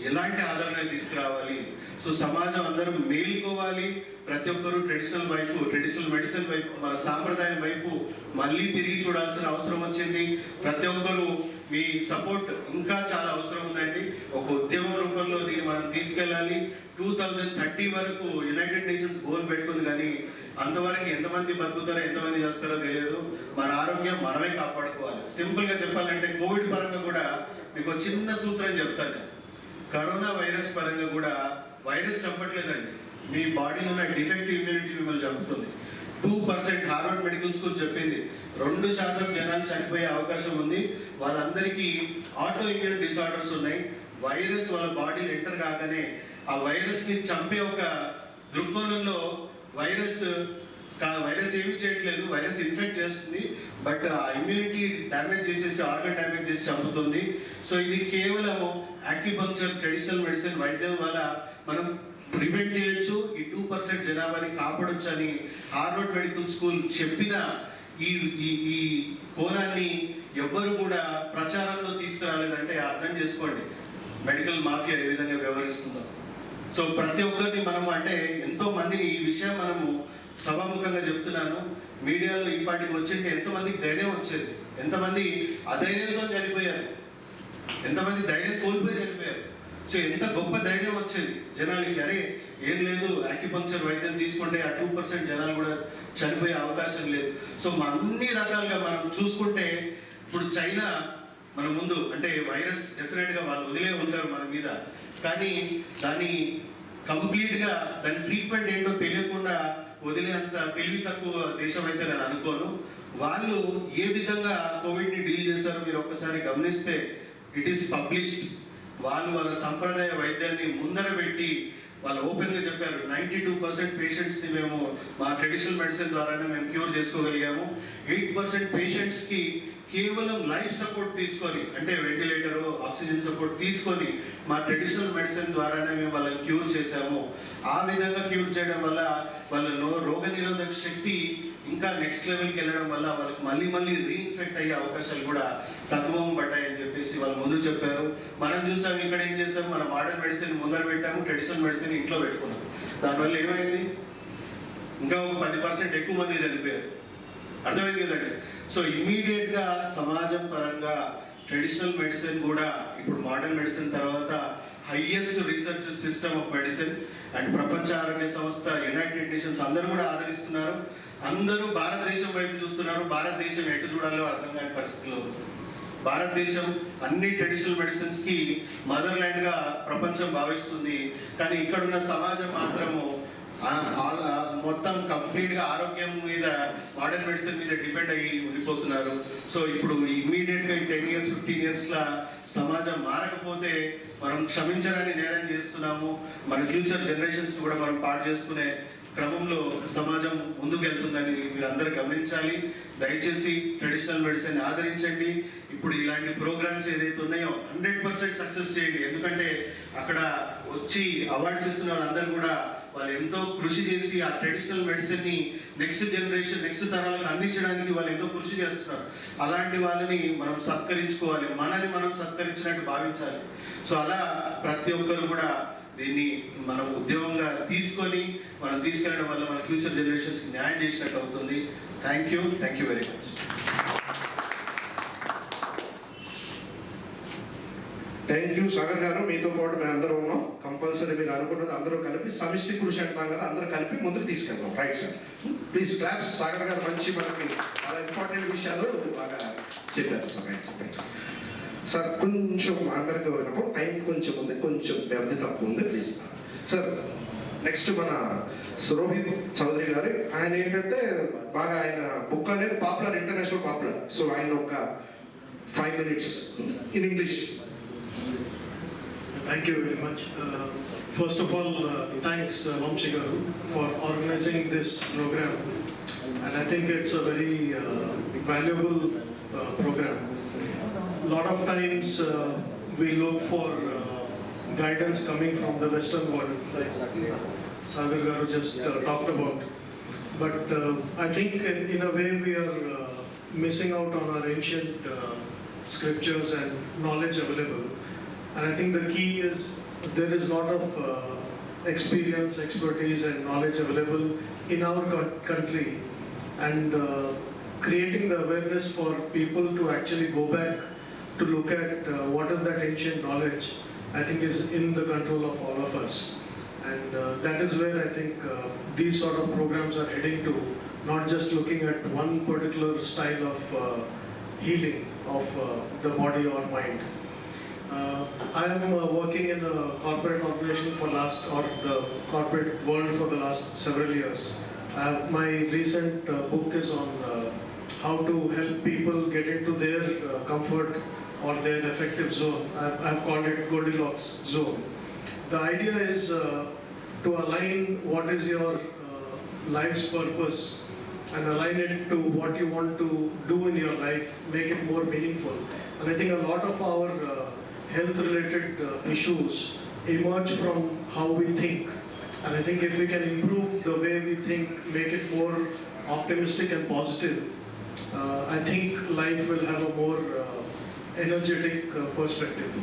ఎలాంటి ఆదరణ తీసుకురావాలి? సో సమాజం అందరూ మేల్కోవాలి, ప్రతి ఒక్కరూ ట్రెడిషనల్ వైపు, ట్రెడిషనల్ మెడిసిన్ వైపు, మన సాంప్రదాయం వైపు మళ్ళీ తిరిగి చూడాల్సిన అవసరం వచ్చింది. ప్రతి ఒక్కరూ మీ సపోర్ట్ ఇంకా చాలా అవసరం ఉందండి. ఒక ఉద్యమం రూపంలో దీన్ని మనం తీసుకెళ్ళాలి. 2030 వరకు యునైటెడ్ నేషన్స్ గోల్ పెట్టుకుంది, కానీ అంతవరకు ఎంతమంది బతుకుతారో ఎంతమంది చేస్తారో తెలియదు. మన ఆరోగ్యం మనమే కాపాడుకోవాలి. సింపుల్గా చెప్పాలంటే కోవిడ్ పరంగా కూడా మీకు ఒక చిన్న సూత్రం చెప్తాను. కరోనా వైరస్ పరంగా కూడా వైరస్ చంపట్లేదండి, మీ బాడీలో ఉన్న డిఫెక్టివ్ ఇమ్యూనిటీ మిమ్మల్ని చంపుతుంది. 2% హార్వర్డ్ మెడికల్ స్కూల్ చెప్పింది. 2% జనాలు చనిపోయే అవకాశం ఉంది. వాళ్ళందరికీ ఆటో ఇమ్యూన్ డిసార్డర్స్ ఉన్నాయి. వైరస్ వాళ్ళ బాడీలో ఎంటర్ కాగానే ఆ వైరస్ ని చంపే ఒక దృక్కోణంలో వైరస్ ఏమీ చేయట్లేదు, వైరస్ ఇన్ఫెక్ట్ చేస్తుంది, బట్ ఆ ఇమ్యూనిటీ డ్యామేజ్ చేసేసి ఆర్గన్ డ్యామేజ్ చేసి చంపుతుంది. సో ఇది కేవలం యాక్యుపంక్చర్ ట్రెడిషనల్ మెడిసిన్ వైద్యం వల్ల మనం ప్రివెంట్ చేయొచ్చు, ఈ 2% జనాభాని కాపాడొచ్చు అని హార్వర్డ్ మెడికల్ స్కూల్ చెప్పిన ఈ కోణాన్ని ఎవ్వరు కూడా ప్రచారంలో తీసుకురాలేదంటే అర్థం చేసుకోండి మెడికల్ మాఫియా ఏ విధంగా వ్యవహరిస్తుందో. సో ప్రతి ఒక్కరిని మనము అంటే ఎంతో మందిని ఈ విషయం మనము సభాముఖంగా చెప్తున్నాను, మీడియాలో ఇప్పటికి వచ్చింటే ఎంతమందికి ధైర్యం వచ్చేది, ఎంతమంది అధైర్యంతో చనిపోయారు, ఎంతమంది ధైర్యం కోల్పోయి చనిపోయారు. సో ఎంత గొప్ప ధైర్యం వచ్చేది జనాలకి, అరే ఏం లేదు యాక్యుపంక్చర్ వైద్యం తీసుకుంటే ఆ 2% జనాలు కూడా చనిపోయే అవకాశం లేదు. సో అన్ని రకాలుగా మనం చూసుకుంటే ఇప్పుడు చైనా మన ముందు, అంటే వైరస్ డెఫినెట్గా వాళ్ళు వదిలే ఉంటారు మన మీద, కానీ దాన్ని కంప్లీట్గా దాని ట్రీట్మెంట్ ఏంటో తెలియకుండా వదిలేంత తెలివి తక్కువ దేశం అయితే నేను అనుకోను. వాళ్ళు ఏ విధంగా కోవిడ్ని డీల్ చేశారో మీరు ఒక్కసారి గమనిస్తే ఇట్ ఈస్ పబ్లిష్డ్. వాళ్ళు వాళ్ళ సంప్రదాయ వైద్యాన్ని ముందర పెట్టి వాళ్ళు ఓపెన్గా చెప్పారు, 92% పేషెంట్స్ని మేము మా ట్రెడిషనల్ మెడిసిన్ ద్వారానే మేము క్యూర్ చేసుకోగలిగాము. 8% పేషెంట్స్కి కేవలం లైఫ్ సపోర్ట్ తీసుకొని, అంటే వెంటిలేటరు ఆక్సిజన్ సపోర్ట్ తీసుకొని మా ట్రెడిషనల్ మెడిసిన్ ద్వారానే మేము వాళ్ళని క్యూర్ చేశాము. ఆ విధంగా క్యూర్ చేయడం వల్ల వాళ్ళ రోగ నిరోధక శక్తి ఇంకా నెక్స్ట్ లెవెల్కి వెళ్ళడం వల్ల వాళ్ళకి మళ్ళీ రీఇన్ఫెక్ట్ అయ్యే అవకాశాలు కూడా తక్కువ పడ్డాయని చెప్పేసి వాళ్ళు ముందు చెప్పారు. మనం చూసాం ఇక్కడ ఏం చేసాం, మన మోడర్న్ మెడిసిన్ ముందర పెట్టాము, ట్రెడిషనల్ మెడిసిన్ ఇంట్లో పెట్టుకున్నాం. దానివల్ల ఏమైంది, ఇంకా ఒక 10% ఎక్కువ మంది చనిపోయారు. అర్థమైంది కదండి. సో ఇమీడియట్గా సమాజం పరంగా ట్రెడిషనల్ మెడిసిన్ కూడా ఇప్పుడు మోడర్న్ మెడిసిన్ తర్వాత highest research system of medicine and ప్రపంచ ఆరోగ్య సంస్థ, యునైటెడ్ నేషన్స్ అందరూ కూడా ఆదరిస్తున్నారు. అందరూ భారతదేశం వైపు చూస్తున్నారు. భారతదేశం ఎటు చూడాలో అర్థం కాని పరిస్థితుల్లో భారతదేశం అన్ని ట్రెడిషనల్ మెడిసిన్స్ కి మదర్ ల్యాండ్ గా ప్రపంచం భావిస్తుంది. కానీ ఇక్కడున్న సమాజం మాత్రము మొత్తం కంప్లీట్ గా ఆరోగ్యం మీద, మోడర్న్ మెడిసిన్ మీద డిపెండ్ అయ్యి ఉండిపోతున్నారు. సో ఇప్పుడు ఇమ్మీడియట్ గా 10 years 15 years లా సమాజం మారకపోతే మనం క్షమించరాని నేరం చేస్తున్నాము. మన ఫ్యూచర్ జనరేషన్స్ కూడా మనం పాడు చేసుకునే క్రమంలో సమాజం ముందుకు వెళ్తుందని మీరు అందరూ గమనించాలి. దయచేసి ట్రెడిషనల్ మెడిసిన్ ఆదరించండి. ఇప్పుడు ఇలాంటి ప్రోగ్రామ్స్ ఏదైతే ఉన్నాయో 100% సక్సెస్ చేయండి. ఎందుకంటే అక్కడ వచ్చి అవార్డ్స్ ఇస్తున్న వాళ్ళందరూ కూడా వాళ్ళు ఎంతో కృషి చేసి ఆ ట్రెడిషనల్ మెడిసిన్ ని నెక్స్ట్ జనరేషన్, నెక్స్ట్ తరాలకు అందించడానికి వాళ్ళు ఎంతో కృషి చేస్తున్నారు. అలాంటి వాళ్ళని మనం సత్కరించుకోవాలి, మనని మనం సత్కరించినట్టు భావించాలి. సో అలా ప్రతి ఒక్కరు కూడా దీన్ని మనం ఉద్యమంగా తీసుకొని మనం తీసుకెళ్ళడం వల్ల మన ఫ్యూచర్ జనరేషన్స్కి న్యాయం చేసినట్టు అవుతుంది. Thank you very much. Thank you Sagar గారు. మీతో పాటు మేము అందరూ ఉన్నాం. కంపల్సరీ మీరు అనుకున్నది అందరూ కలిపి సమిష్టి కృషి అంటాం కదా, అందరూ కలిపి ముందుకు తీసుకెళ్తాం. Right sir, please claps. Sagar గారు మంచి మనకి చాలా ఇంపార్టెంట్ విషయాలు బాగా చెప్పారు సార్. రైట్ సార్, కొంచెం అందరికీ విన్నప్పుడు టైం కొంచెం ఉంది, కొంచెం వ్యవధి తక్కువ ఉంది. Please sir. నెక్స్ట్ మన రోహిత్ చౌదరి గారు. ఆయన ఏంటంటే బాగా ఆయన బుక్ అనేది పాపులర్, ఇంటర్నేషనల్ పాపులర్. సో ఆయన ఒక 5 minutes in English. Thank you very much. First of all, thanks Vamshi Garu for organizing this program, and I think it's a very valuable program. A lot of times we look for guidance coming from the Western world, like Sagar Garu just talked about. But I think in a way we are missing out on our ancient scriptures and knowledge available. And I think the key is there is a lot of experience, expertise and knowledge available in our country, and creating the awareness for people to actually go back to look at what is that ancient knowledge, I think is in the control of all of us. And that is where I think these sort of programs are heading to, not just looking at one particular style of healing of the body or mind. I am working in a corporate organization the corporate world for the last several years. My recent book is on how to help people get into their comfort or their effective zone. I've called it Goldilocks zone. The idea is to align what is your life's purpose and align it to what you want to do in your life, make it more meaningful. And I think a lot of our health-related issues emerge from how we think. And I think if we can improve the way we think, make it more optimistic and positive, I think life will have a more energetic perspective.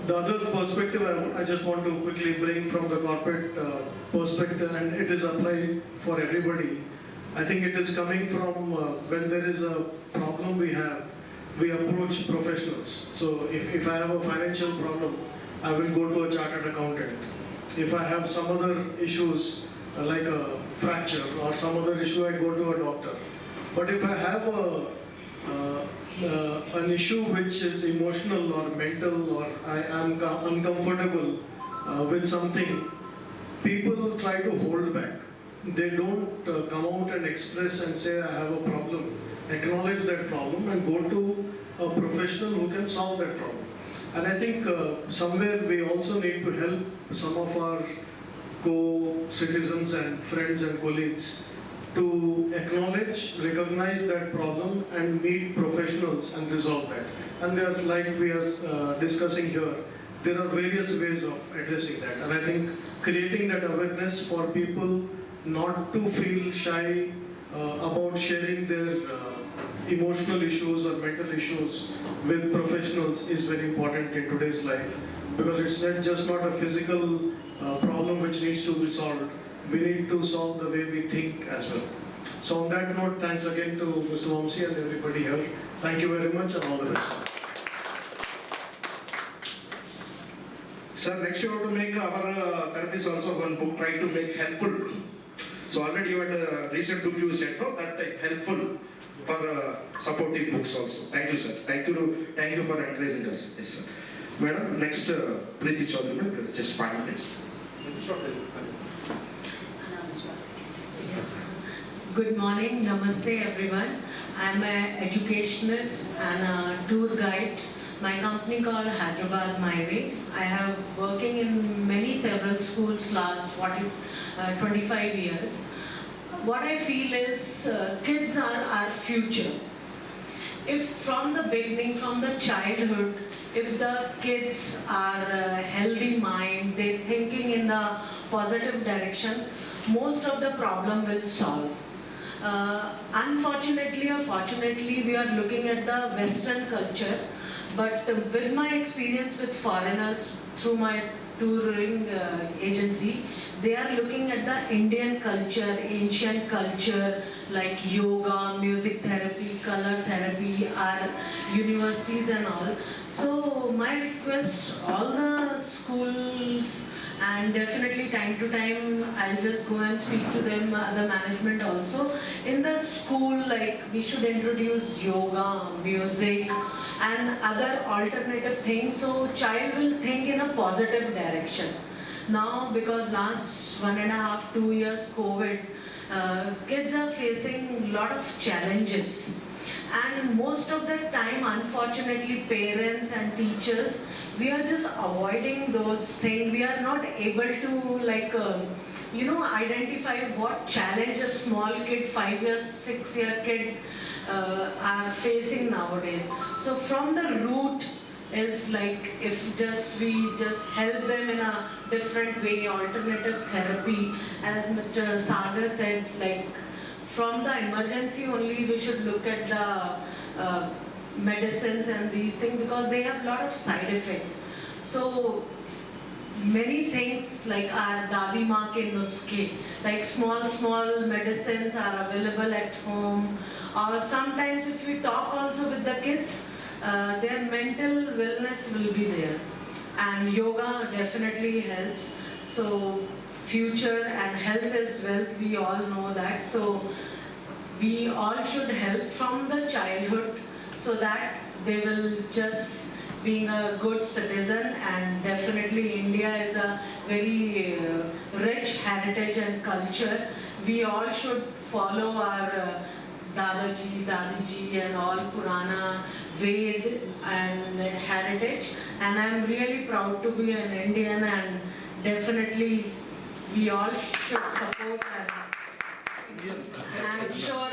The other perspective I just want to quickly bring from the corporate perspective, and it is applied for everybody. I think it is coming from when there is a problem we approach professionals. So if I have a financial problem, I will go to a chartered accountant. If I have some other issues like a fracture or some other issue, I go to a doctor. But if I have an issue which is emotional or mental, or I am uncomfortable with something, people try to hold back. They don't come out and express and say I have a problem. Acknowledge that problem and go to a professional who can solve that problem. And I think somewhere we also need to help some of our co-citizens and friends and colleagues to acknowledge, recognize that problem and meet professionals and resolve that. And they are, like we are discussing here, there are various ways of addressing that. And I think creating that awareness for people not to feel shy about sharing their emotional issues or mental issues with professionals is very important in today's life, because it's not a physical problem which needs to be solved. We need to solve the way we think as well. So on that note, thanks again to Mr. Vamshi and everybody here. Thank you very much and all the best. Sir, next you have to make our therapists also one book, try to make helpful. So already you had a recent book you said, no, that helpful for supporting books also. Thank you, sir. Thank you for encouraging us. Yes, sir. Madam, next Preeti Chaudhary, ma'am, just 5 minutes. Good morning, namaste everyone. I'm an educationist and a tour guide. My company called Hyderabad My Way. I have working in several schools last 25 years. What I feel is kids are our future. If from the beginning, from the childhood, if the kids are healthy mind, they're thinking in the positive direction, most of the problem will solve. Unfortunately or fortunately, we are looking at the Western culture, but with my experience with foreigners through my touring agency, they are looking at the Indian culture, ancient culture like yoga, music therapy, color therapy, our universities and all. So my request, all the schools, and definitely time to time I'll just go and speak to them, the management also. In the school, like we should introduce yoga, music and other alternative things so child will think in a positive direction. Now because last 1.5-2 years COVID, kids are facing a lot of challenges. And most of the time, unfortunately, parents and teachers, we are just avoiding those things. We are not able to identify what challenge a small kid, 5-year, 6-year kid are facing nowadays. So from the root is like if we just help them in a different way, alternative therapy, as Mr. Sagar said, like from the emergency only we should look at the medicines and these things because they have a lot of side effects. So many things like our dadi ma ke nuske, like small medicines are available at home, or sometimes if we talk also with the kids, their mental wellness will be there, and yoga definitely helps. So future and health is wealth, we all know that. So we all should help from the childhood so that they will just being a good citizen. And definitely India is a very rich heritage and culture. We all should follow our Dadaji, Dadiji and all Purana, Ved and heritage. And I'm really proud to be an Indian, and definitely we all should support and I'm sure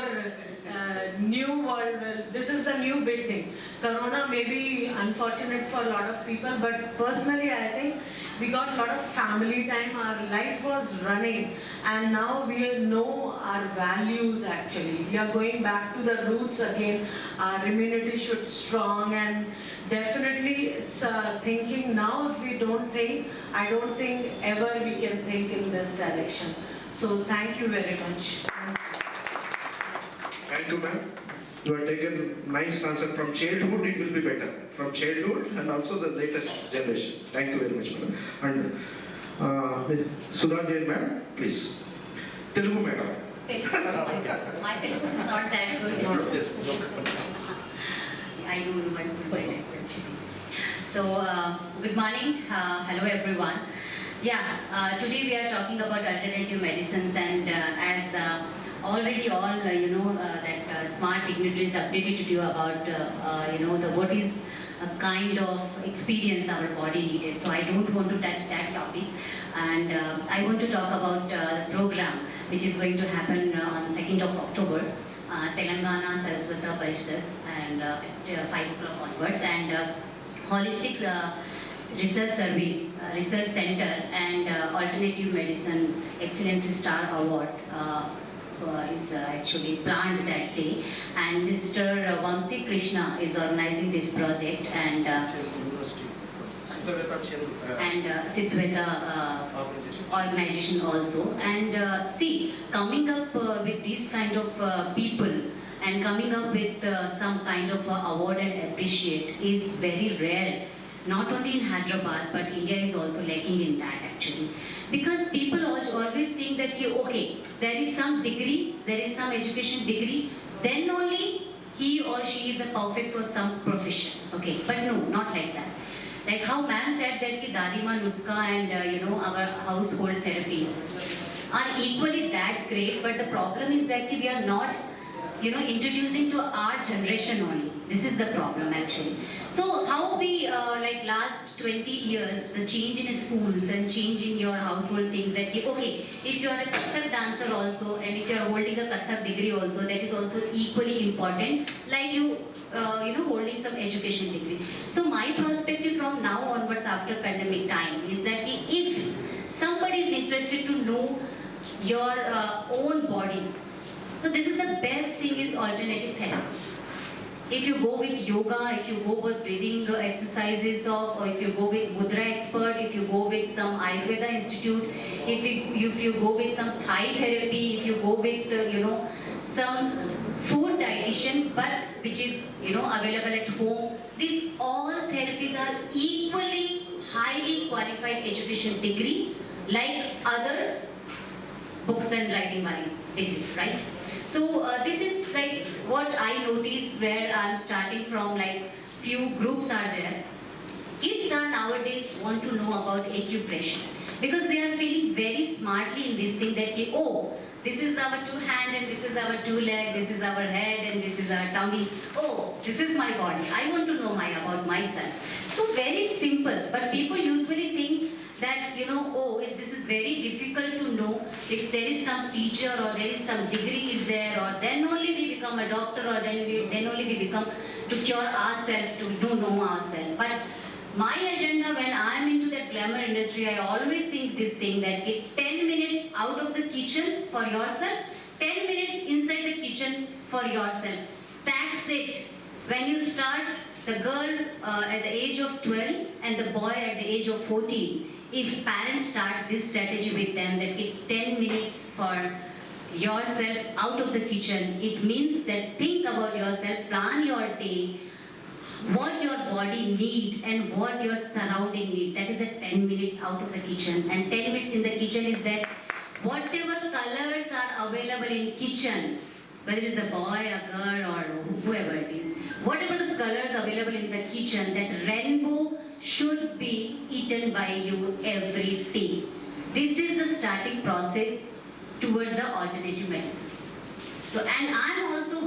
new world will, this is the new big thing. Corona may be unfortunate for a lot of people, but personally I think we got a lot of family time, our life was running, and now we know our values actually. We are going back to the roots again, our immunity should strong, and definitely it's thinking now. If we don't think, I don't think ever we can think in this direction. So thank you very much. Thank you, ma'am. You have taken nice concept from childhood, it will be better. From childhood and also the latest generation. Thank you very much, madam. And Sudha Jain, ma'am, please. Telugu, madam. My Telugu is not that good. No, yes, no. I do multiple dialects actually. So, good morning. Hello everyone. Yeah, today we are talking about alternative medicines, and as already all that smart dignitaries updated to you about what is a kind of experience our body needed. So I don't want to touch that topic, and I want to talk about the program which is going to happen on 2nd of October, Telangana Saraswata Parishad, and at 5 o'clock onwards, and Holistic Research Service, Research Center, and Alternative Medicine Excellency Star Award is actually planned that day, and Mr. Vamsi Krishna is organizing this project, and Siddhaveta organization also. And see, coming up with this kind of people and coming up with some kind of award and appreciate is very rare. Not only in Hyderabad, but India is also lacking in that actually. Because people always think that, okay, there is some degree, there is some education degree, then only he or she is a perfect for some profession. Okay, but no, not like that. Like how ma'am said that ki Dadima Nuska and our household therapies are equally that great, but the problem is that we are not introducing to our generation only. This is the problem actually. So how we like last 20 years, the change in schools and change in your household things that okay, if you are a Kathak dancer also and if you are holding a Kathak degree also, that is also equally important, like you holding some education degree. So my perspective from now onwards after pandemic time is that if somebody is interested to know your own body, so this is the best thing is alternative therapy. If you go with yoga, if you go with breathing exercises or if you go with Mudra expert, if you go with some Ayurveda institute, if you go with some Thai therapy, if you go with some food dietitian, but which is available at home, these all therapies are equally highly qualified education degree like other books and writing degree, right? So this is like what I notice where I'm starting from, like few groups are there. Kids are nowadays want to know about acupressure because they are feeling very smartly in this thing that oh, this is our 2 hand and this is our 2 leg, this is our head and this is our tummy. Oh, this is my body. I want to know about myself. So very simple, but people usually think that oh, this is very difficult to know if there is some teacher or there is some degree is there, or then only we become a doctor, or then only we become to cure ourselves, to know ourselves. But my agenda when I am into that glamour industry, I always think this thing that 10 minutes out of the kitchen for yourself, 10 minutes inside the kitchen for yourself. That's it. When you start, the girl at the age of 12 and the boy at the age of 14, if parents start this strategy with them, that 10 minutes for yourself out of the kitchen, it means that think about yourself, plan your day, what your body needs and what your surrounding need. That is a 10 minutes out of the kitchen. And 10 minutes in the kitchen is that whatever colors are available in kitchen, whether it is a boy, a girl, or whoever it is, whatever the colors available in the kitchen, that rainbow should be eaten by you every day. This is the starting process towards the alternative medicines. So, and I'm also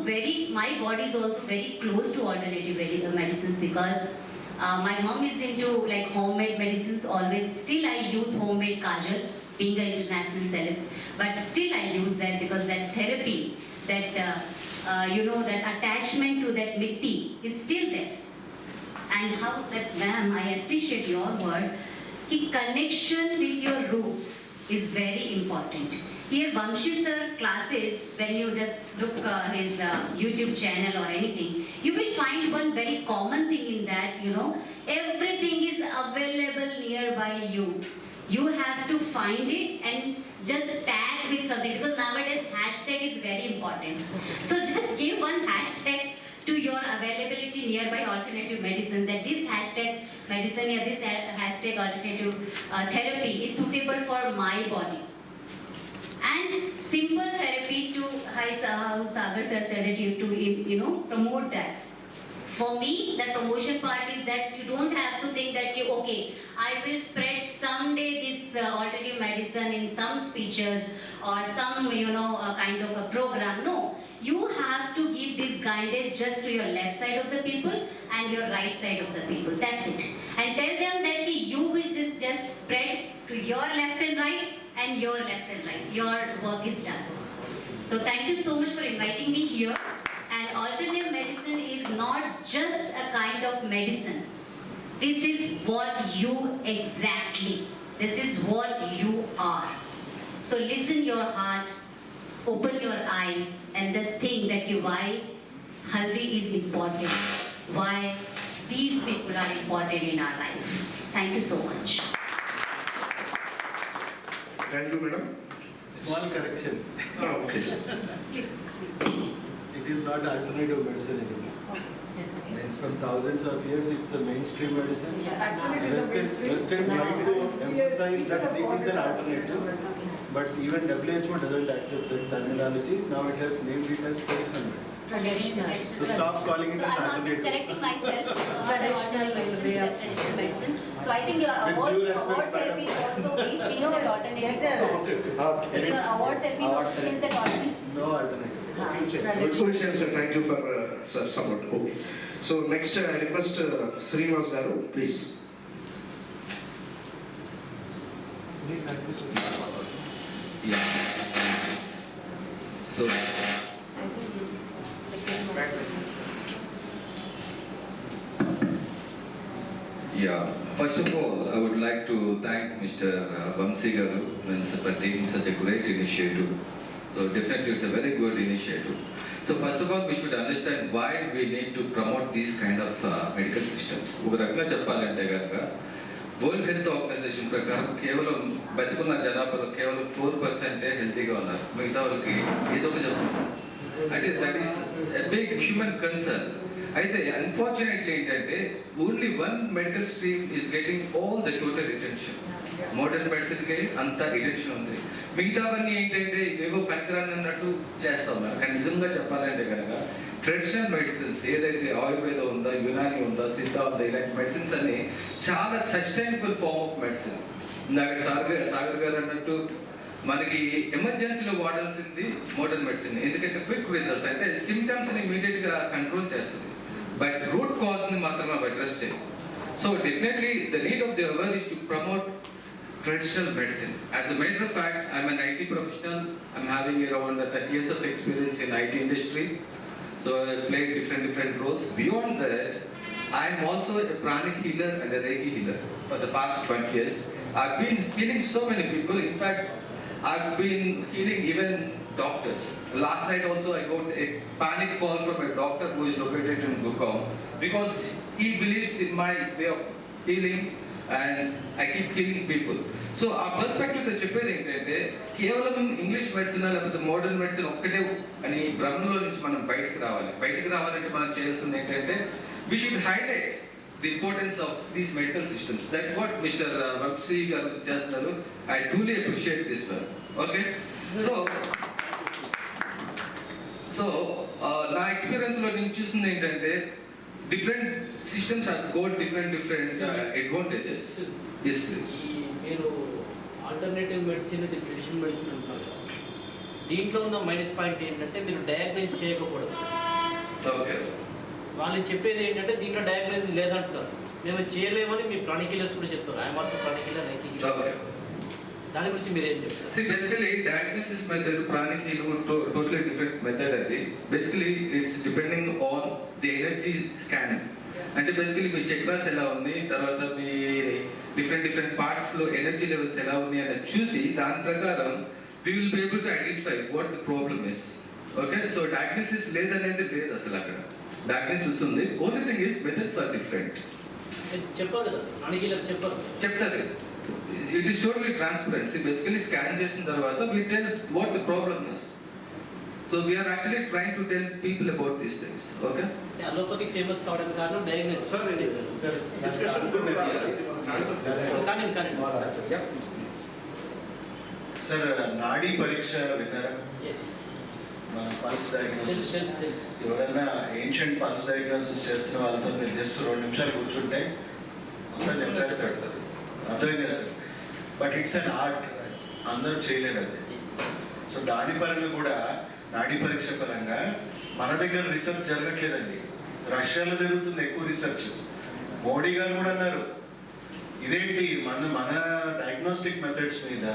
my body is also very close to alternative medicines because my mom is into like homemade medicines always. Still I use homemade kajal, being an international celeb, but still I use that because that therapy, that that attachment to that mitti is still there. And how that, ma'am, I appreciate your word, the connection with your roots is very important. Here, Vamshi sir classes, when you just look his YouTube channel or anything, you will find one very common thing in that, everything is available nearby you. You have to find it and just tag with something, because nowadays hashtag is very important. So just give one hashtag to your availability nearby alternative medicine, that this hashtag medicine or this hashtag alternative therapy is suitable for my body. And simple therapy to how Sagar sir said it, to promote that. For me, the promotion part is that you don't have to think that okay, I will spread someday this alternative medicine in some speeches or some kind of a program. No, you have to give this guidance just to your left side of the people and your right side of the people. That's it. And tell them that you is just spread to your left and right and your left and right. Your work is done. So thank you so much for inviting me here. And alternative medicine is not just a kind of medicine. This is what you exactly. This is what you are. So listen your heart, open your eyes, and just think that why Haldi is important, why these people are important in our life. Thank you so much. Thank you, madam. Small correction. Okay. Please. it is not alternative medicine anymore. From thousands of years, it's a mainstream medicine. Actually, it is a Western trying to emphasize that it is an alternative, but even WHO doesn't accept that terminology. Now it has named it as traditional medicine. So stop calling it So as I'm just alternative. correcting myself. It's not Traditional alternative medicine, way of- it's traditional medicine. So I think your With award due respect, therapy madam. also, please change No, that it's alternative. better. In your award therapy also change that alternative. No alternative. Good question, sir. Thank you for sir support. Okay. So next, I request Srinivas Garu, please. Yeah. So, yeah. First of all, I would like to thank Mr. Vamsi Garu for taking such a great initiative. So definitely it's a very good initiative. So first of all, we should understand why we need to promote these kind of medical systems. ఒక రకంగా చెప్పాలంటే కనుక world health organisation ప్రకారం కేవలం బతికున్న జనాభాలో కేవలం 4% హెల్తీగా ఉన్నారు. మిగతా వాళ్ళకి ఏదో ఒక జబ్బు. అంటే that is big human concern. అయితే అన్ఫార్చునేట్లీ ఏంటంటే only one medical stream is getting all the total attention. Modern మెడిసిన్కి అంత అటెన్షన్ ఉంది. మిగతావన్నీ ఏంటంటే ఏవో పనికిరాని అన్నట్టు చేస్తా ఉన్నారు. కానీ నిజంగా చెప్పాలంటే కనుక ట్రెడిషనల్ మెడిసిన్స్ ఏదైతే ఆయుర్వేద ఉందా, యునాని ఉందా, సిద్ధ ఉందా, ఇలాంటి మెడిసిన్స్ అన్ని చాలా సస్టైనబుల్ ఫార్మ్ ఆఫ్ మెడిసిన్. ఇందాక సాగర్ గారు అన్నట్టు మనకి ఎమర్జెన్సీలో వాడాల్సింది మోడర్న్ మెడిసిన్. ఎందుకంటే క్విక్ రిజల్ట్స్ అంటే సిమ్టమ్స్ని ఇమీడియట్గా కంట్రోల్ చేస్తుంది, బట్ రూట్ కాజ్ని మాత్రం అవి అడ్రస్ చేయాలి. So definitely the need of the hour is to promote traditional medicine. As a matter of fact, I'm an IT professional. I'm having around 30 years of experience in IT industry. So I played different roles. Beyond that, I'm also a pranic healer and a Reiki healer for the past 20 years. I've been healing so many people. In fact, I've been healing even doctors. Last night also I got a panic call from a doctor who is located in Gurgaon because he believes in my way of healing and I keep healing people. So our perspective చెప్పేది ఏంటంటే కేవలం English medicine లేకపోతే modern medicine ఒక్కటే అని భ్రమంలో నుంచి మనం బయటకు రావాలంటే మనం చేయాల్సింది ఏంటంటే we should highlight the importance of these medical systems. That's what Mr. Vamsi garu చేస్తున్నారు. I truly appreciate this one. Okay, so నా ఎక్స్పీరియన్స్ లో నేను చూసింది ఏంటంటే different systems are got different advantages. Yes please. మీరు ఆల్టర్నేటివ్ మెడిసిన్, ట్రెడిషనల్ మెడిసిన్ అంటున్నారు కదా, దీంట్లో ఉన్న మైనస్ పాయింట్ ఏంటంటే మీరు డయాగ్నైజ్ చేయకపోవడం. ఓకే, వాళ్ళు చెప్పేది ఏంటంటే దీంట్లో డయాగ్నైజ్ లేదంటున్నారు. మేము చేయలేమని మీ ప్రాణిక్ కిల్లర్స్ కూడా చెప్తారు. I'm also pranic healer, reiki healer. దాని గురించి మీరు ఏం చెప్తారు? See, basically diagnosis method, pranic healing totally different method అది. Basically it's depending on the energy scanning. అంటే బేసికలీ మీ చక్రాస్ ఎలా ఉన్నాయి, తర్వాత మీ డిఫరెంట్ పార్ట్స్ లో ఎనర్జీ లెవెల్స్ ఎలా ఉన్నాయి అని చూసి దాని ప్రకారం we will be able to identify what the problem is. Okay, so diagnosis లేదనేది లేదు అసలు. అక్కడ diagnosis ఉంది. Only thing is methods are different. చెప్పారు కదా, ప్రాణిక్ కిల్లర్ చెప్తారు. It is totally transparent. See, basically scan చేసిన తర్వాత we tell what the problem is. So we are actually trying to tell people about these things. Okay? అలోపతికి famous కావడానికి కారణం diagnose. Sir నాడీ పరీక్ష విన్నారా? మన పల్స్ డయాగ్నోసిస్. ఎవరైనా ఏన్షియంట్ పల్స్ డయాగ్నోసిస్ చేస్తున్న వాళ్ళతో మీరు జస్ట్ 2 నిమిషాలు కూర్చుంటే అందరూ చెప్పేస్తారు. అర్థమైందా sir? But it's an art, అందరూ చేయలేరు అది. సో దాని పరంగా కూడా నాడీ పరీక్ష పరంగా మన దగ్గర రీసెర్చ్ జరగట్లేదండి. రష్యాలో జరుగుతుంది ఎక్కువ రీసెర్చ్. మోడీ గారు కూడా అన్నారు ఇదేంటి మన డయాగ్నోస్టిక్ మెథడ్స్ మీద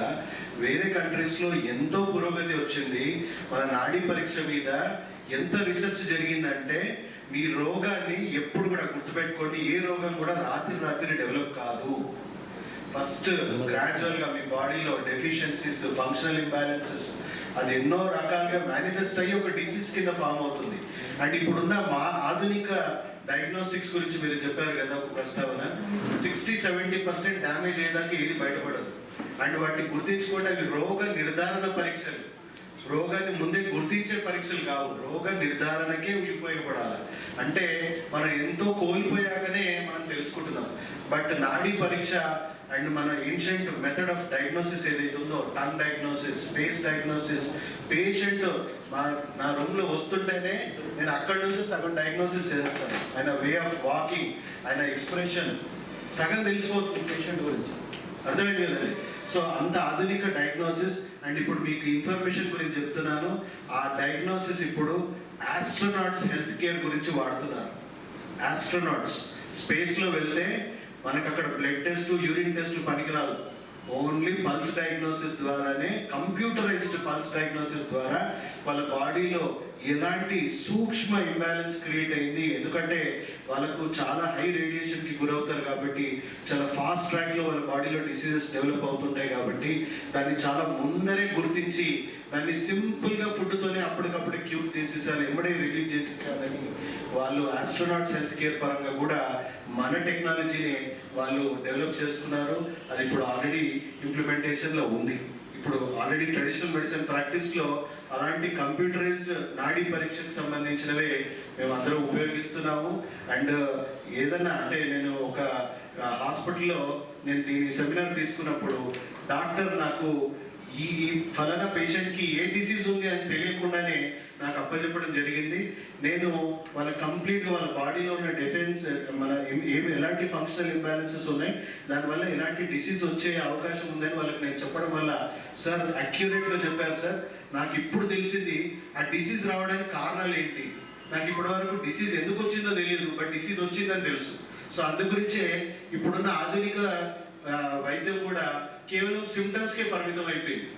వేరే కంట్రీస్లో ఎంతో పురోగతి వచ్చింది, మన నాడీ పరీక్ష మీద ఎంత రీసెర్చ్ జరిగిందంటే మీ రోగాన్ని ఎప్పుడు కూడా గుర్తుపెట్టుకోండి, ఏ రోగం కూడా రాత్రి డెవలప్ కాదు. ఫస్ట్ గ్రాడ్యువల్గా మీ బాడీలో డెఫిషియన్సీస్, ఫంక్షనల్ ఇంబ్యాలెన్సెస్ అది ఎన్నో రకాలుగా మేనిఫెస్ట్ అయ్యి ఒక డిసీజ్ కింద ఫామ్ అవుతుంది. అండ్ ఇప్పుడున్న మా ఆధునిక డయాగ్నోస్టిక్స్ గురించి మీరు చెప్పారు కదా ఒక ప్రస్తావన, 60-70% డ్యామేజ్ అయ్యేదానికి ఏది బయటపడదు. అండ్ వాటిని గుర్తించుకోవడానికి రోగ నిర్ధారణ పరీక్షలు. రోగాన్ని ముందే గుర్తించే పరీక్షలు కావు, రోగ నిర్ధారణకే ఉపయోగపడాలి. అంటే మనం ఎంతో కోల్పోయాకనే మనం తెలుసుకుంటున్నాం. బట్ నాడీ పరీక్ష అండ్ మన ఏన్షియంట్ మెథడ్ ఆఫ్ డయాగ్నోసిస్ ఏదైతే ఉందో, tongue diagnosis, face diagnosis, patient నా రూమ్లో వస్తుంటేనే నేను అక్కడి నుంచి సగం డయాగ్నోసిస్ చేస్తాను. ఆయన వే ఆఫ్ వాకింగ్, ఆయన ఎక్స్ప్రెషన్ సగం తెలిసిపోతుంది పేషెంట్ గురించి. అర్థమైంది కదండి? సో అంత ఆధునిక డయాగ్నోసిస్. అండ్ ఇప్పుడు మీకు ఇన్ఫర్మేషన్ గురించి చెప్తున్నాను. ఆ డయాగ్నోసిస్ ఇప్పుడు ఆస్ట్రోనాట్స్ హెల్త్ కేర్ గురించి వాడుతున్నారు. ఆస్ట్రోనాట్స్ స్పేస్లో వెళ్తే మనకు అక్కడ బ్లడ్ టెస్ట్, యూరిన్ టెస్ట్ పనికిరాదు. ఓన్లీ పల్స్ డయాగ్నోసిస్ ద్వారానే, కంప్యూటరైజ్డ్ పల్స్ డయాగ్నోసిస్ ద్వారా వాళ్ళ బాడీలో ఎలాంటి సూక్ష్మ ఇంబ్యాలెన్స్ క్రియేట్ అయింది. ఎందుకంటే వాళ్ళకు చాలా హై రేడియేషన్కి గురవుతారు కాబట్టి చాలా ఫాస్ట్ ట్రాక్లో వాళ్ళ బాడీలో డిసీజెస్ డెవలప్ అవుతుంటాయి కాబట్టి దాన్ని చాలా ముందరే గుర్తించి దాన్ని సింపుల్గా ఫుడ్తోనే అప్పటికప్పుడే క్యూర్ చేసేసారు, ఎమ్మడే రిలీజ్ చేసేసారని వాళ్ళు ఆస్ట్రోనాట్స్ హెల్త్ కేర్ పరంగా కూడా మన టెక్నాలజీని వాళ్ళు డెవలప్ చేస్తున్నారు. అది ఇప్పుడు ఆల్రెడీ ఇంప్లిమెంటేషన్లో ఉంది. ఇప్పుడు ఆల్రెడీ ట్రెడిషనల్ మెడిసిన్ ప్రాక్టీస్లో అలాంటి కంప్యూటరైజ్డ్ నాడీ పరీక్షకు సంబంధించినవే మేము అందరం ఉపయోగిస్తున్నాము. అండ్ ఏదన్నా అంటే నేను ఒక హాస్పిటల్లో నేను దీని సెమినార్ తీసుకున్నప్పుడు డాక్టర్ నాకు ఈ ఫలానా పేషెంట్కి ఏ డిసీజ్ ఉంది అని తెలియకుండానే నాకు అప్పచెప్పడం జరిగింది. నేను వాళ్ళ కంప్లీట్గా వాళ్ళ బాడీలో ఉన్న డిఫెన్స్ మన ఎలాంటి ఫంక్షనల్ ఇంబ్యాలెన్సెస్ ఉన్నాయి, దానివల్ల ఎలాంటి డిసీజ్ వచ్చే అవకాశం ఉందని వాళ్ళకి నేను చెప్పడం వల్ల సార్ అక్యురేట్గా చెప్పారు సార్. నాకు ఇప్పుడు తెలిసింది ఆ డిసీజ్ రావడానికి కారణాలు ఏంటి. నాకు ఇప్పటి వరకు డిసీజ్ ఎందుకు వచ్చిందో తెలియదు, బట్ డిసీజ్ వచ్చిందని తెలుసు. సో అందు గురించే ఇప్పుడున్న ఆధునిక వైద్యం కూడా కేవలం సిమ్టమ్స్కే పరిమితం అయిపోయింది.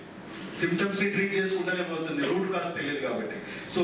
సిమ్టమ్స్ని ట్రీట్ చేసుకుంటూనే పోతుంది, రూట్ కాజ్ తెలియదు కాబట్టి. సో